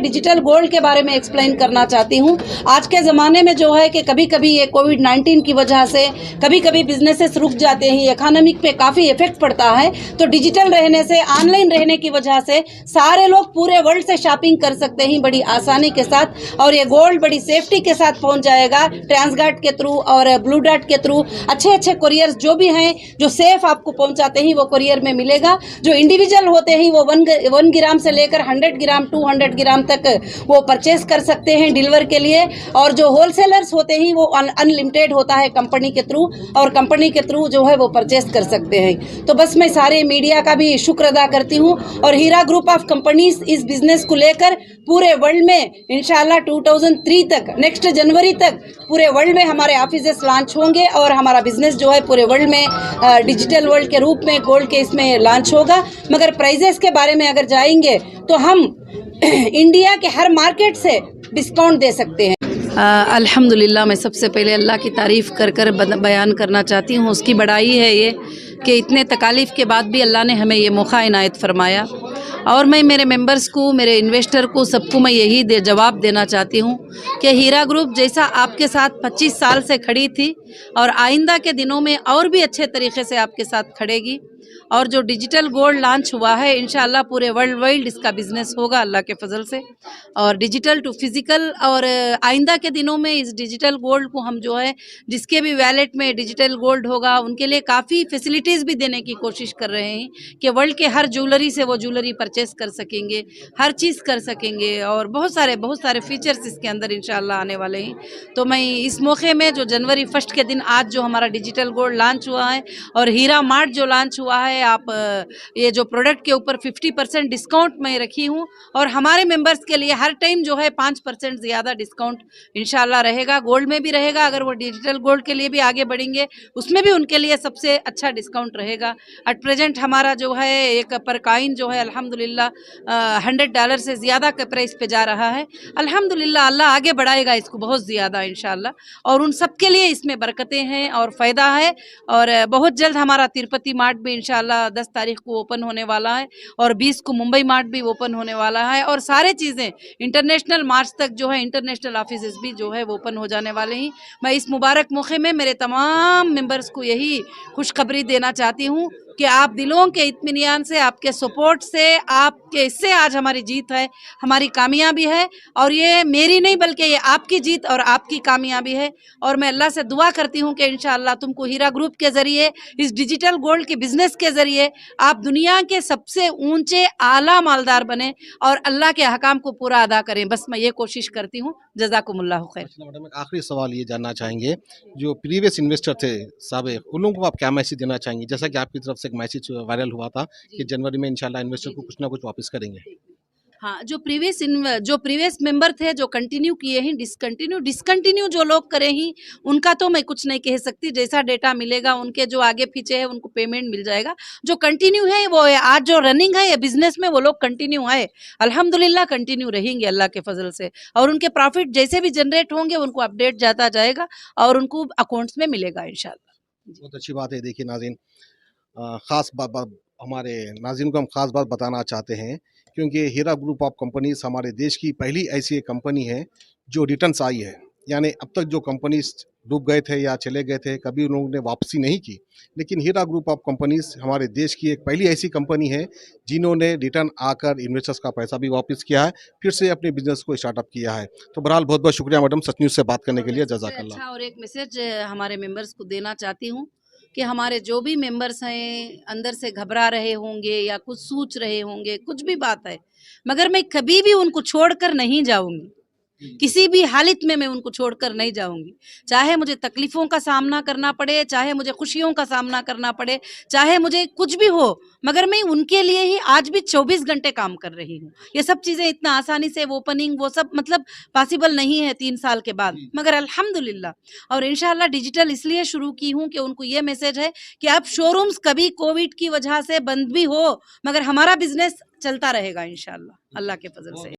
Digital gold के बारे में एक्सप्लेन करना चाहती हूँ। आज के ज़माने में जो है कि कभी कभी ये कोविड-19 की वजह से कभी कभी बिजनेसेस रुक जाते हैं, इकोनॉमिक पे काफ़ी इफेक्ट पड़ता है। तो डिजिटल रहने से, ऑनलाइन रहने की वजह से सारे लोग पूरे वर्ल्ड से शॉपिंग कर सकते हैं बड़ी आसानी के साथ, और ये गोल्ड बड़ी सेफ्टी के साथ पहुँच जाएगा ट्रांसगार्ड के थ्रू और ब्लू डार्ट के थ्रू। अच्छे अच्छे कोरियर्स जो भी हैं जो सेफ आपको पहुँचाते हैं वो कोरियर में मिलेगा। जो इंडिविजुअल होते हैं वो 1 ग्राम से लेकर 100 ग्राम 200 ग्राम तक वो परचेस कर सकते हैं डिलीवर के लिए, और जो होलसेलर्स होते हैं वो अनलिमिटेड होता है कंपनी के थ्रू, और कंपनी के थ्रू जो है वो परचेस कर सकते हैं। तो बस मैं सारे मीडिया का भी शुक्र अदा करती हूँ, और हीरा ग्रुप ऑफ कंपनीज इस बिजनेस को लेकर पूरे वर्ल्ड में इंशाल्लाह 2003 तक, नेक्स्ट जनवरी तक पूरे वर्ल्ड में हमारे ऑफिसेस लॉन्च होंगे, और हमारा बिजनेस जो है पूरे वर्ल्ड में डिजिटल वर्ल्ड के रूप में गोल्ड के इसमें लॉन्च होगा। मगर प्राइजेस के बारे में अगर जाएंगे तो हम इंडिया के हर मार्केट से डिस्काउंट दे सकते हैं। अल्हम्दुलिल्लाह, मैं सबसे पहले अल्लाह की तारीफ़ कर कर बयान करना चाहती हूँ। उसकी बड़ाई है ये कि इतने तकालीफ़ के बाद भी अल्लाह ने हमें ये मौका इनायत फरमाया, और मैं मेरे मेंबर्स को, मेरे इन्वेस्टर को, सबको मैं यही जवाब देना चाहती हूँ कि हीरा ग्रुप जैसा आपके साथ 25 साल से खड़ी थी और आइंदा के दिनों में और भी अच्छे तरीके से आपके साथ खड़ेगी। और जो डिजिटल गोल्ड लॉन्च हुआ है इंशाल्लाह पूरे वर्ल्ड वाइड इसका बिज़नेस होगा अल्लाह के फजल से, और डिजिटल टू फिज़िकल। और आइंदा के दिनों में इस डिजिटल गोल्ड को हम जो है जिसके भी वैलेट में डिजिटल गोल्ड होगा उनके लिए काफ़ी फैसिलिटीज़ भी देने की कोशिश कर रहे हैं कि वर्ल्ड के हर ज्वेलरी से वो ज्वेलरी परचेस कर सकेंगे, हर चीज़ कर सकेंगे, और बहुत सारे फीचर्स इसके अंदर इंशाल्लाह आने वाले हैं। तो मैं इस मौके में जो जनवरी 1 के दिन आज जो हमारा डिजिटल गोल्ड लॉन्च हुआ है और हीरा मार्ट जो लॉन्च हुआ है, आप ये जो प्रोडक्ट के ऊपर 50% डिस्काउंट मैं रखी हूँ, और हमारे मेंबर्स के लिए हर टाइम जो है 5% ज़्यादा डिस्काउंट इंशाल्लाह रहेगा। गोल्ड में भी रहेगा, अगर वो डिजिटल गोल्ड के लिए भी आगे बढ़ेंगे उसमें भी उनके लिए सबसे अच्छा डिस्काउंट रहेगा। एट प्रेजेंट हमारा जो है एक पर कॉइन जो है अल्हम्दुलिल्लाह $100 से ज़्यादा के प्राइस पे जा रहा है। अल्हम्दुलिल्लाह अल्लाह आगे बढ़ाएगा इसको बहुत ज़्यादा इंशाल्लाह, और उन सब के लिए इसमें बरकतें हैं और फ़ायदा है। और बहुत जल्द हमारा तिरुपति मार्ट भी इंशाल्लाह 10 तारीख को ओपन होने वाला है, और 20 को मुंबई मार्ट भी ओपन होने वाला है, और सारे चीज़ें इंटरनेशनल मार्च तक जो है इंटरनेशनल ऑफिसेस भी जो है वो ओपन हो जाने वाले हैं। मैं इस मुबारक मौके में मेरे तमाम मेंबर्स को यही खुशखबरी देना चाहती हूँ कि आप दिलों के इत्मीनान से, आपके सपोर्ट से, आपके इससे आज हमारी जीत है, हमारी कामयाबी है, और ये मेरी नहीं बल्कि ये आपकी जीत और आपकी कामयाबी है। और मैं अल्लाह से दुआ करती हूँ कि इंशाअल्लाह तुमको हीरा ग्रुप के ज़रिए, इस डिजिटल गोल्ड के बिज़नेस के ज़रिए आप दुनिया के सबसे ऊंचे आला मालदार बने और अल्लाह के अहकाम को पूरा अदा करें। बस मैं ये कोशिश करती हूँ। जज़ाकुमुल्लाहु खैर। मैडम, एक आखिरी सवाल ये जानना चाहेंगे, जो प्रीवियस इन्वेस्टर थे साबिक, उन लोगों को आप क्या मैसेज देना चाहेंगे? जैसा कि आपकी तरफ से एक मैसेज वायरल हुआ था कि जनवरी में इंशाल्लाह इन्वेस्टर को कुछ ना कुछ वापस करेंगे। हाँ, जो प्रीवियस मेंबर थे जो कंटिन्यू किए हैं, डिसकंटिन्यू जो लोग करे हैं उनका तो मैं कुछ नहीं कह सकती। जैसा डेटा मिलेगा उनके जो आगे पीछे है उनको पेमेंट मिल जाएगा। जो कंटिन्यू है वो है, आज जो रनिंग है ये बिजनेस में वो लोग कंटिन्यू है, अल्हम्दुलिल्लाह कंटिन्यू रहेंगे अल्लाह के फजल से, और उनके प्रॉफिट जैसे भी जनरेट होंगे उनको अपडेट जाता जाएगा और उनको अकाउंट्स में मिलेगा इंशाल्लाह। बहुत अच्छी बात है। देखिए नाज़रीन, ख़ास बात हमारे नाज़रीन को हम ख़ास बात बताना चाहते हैं, क्योंकि हीरा ग्रुप ऑफ कंपनीज हमारे देश की पहली ऐसी एक कंपनी है जो रिटर्न्स आई है। यानी अब तक जो कंपनीज डूब गए थे या चले गए थे, कभी उन लोगों ने वापसी नहीं की, लेकिन हीरा ग्रुप ऑफ कंपनीज हमारे देश की एक पहली ऐसी कंपनी है जिन्होंने रिटर्न आकर इन्वेस्टर्स का पैसा भी वापस किया है, फिर से अपने बिजनेस को स्टार्टअप किया है। तो बहरहाल बहुत बहुत शुक्रिया मैडम, सच न्यूज़ से बात करने के लिए। जज़ाकल्लाह। अच्छा, और एक मैसेज हमारे मेंबर्स को देना चाहती हूँ कि हमारे जो भी मेंबर्स हैं अंदर से घबरा रहे होंगे या कुछ सोच रहे होंगे, कुछ भी बात है, मगर मैं कभी भी उनको छोड़कर नहीं जाऊंगी। किसी भी हालत में मैं उनको छोड़कर नहीं जाऊंगी, चाहे मुझे तकलीफ़ों का सामना करना पड़े, चाहे मुझे खुशियों का सामना करना पड़े, चाहे मुझे कुछ भी हो, मगर मैं उनके लिए ही आज भी 24 घंटे काम कर रही हूँ। ये सब चीज़ें इतना आसानी से ओपनिंग वो सब मतलब पॉसिबल नहीं है 3 साल के बाद, मगर अल्हम्दुलिल्लाह और इंशाल्लाह डिजिटल इसलिए शुरू की हूँ कि उनको ये मैसेज है कि अब शोरूम्स कभी कोविड की वजह से बंद भी हो मगर हमारा बिजनेस चलता रहेगा इंशाल्लाह अल्लाह के फजल से।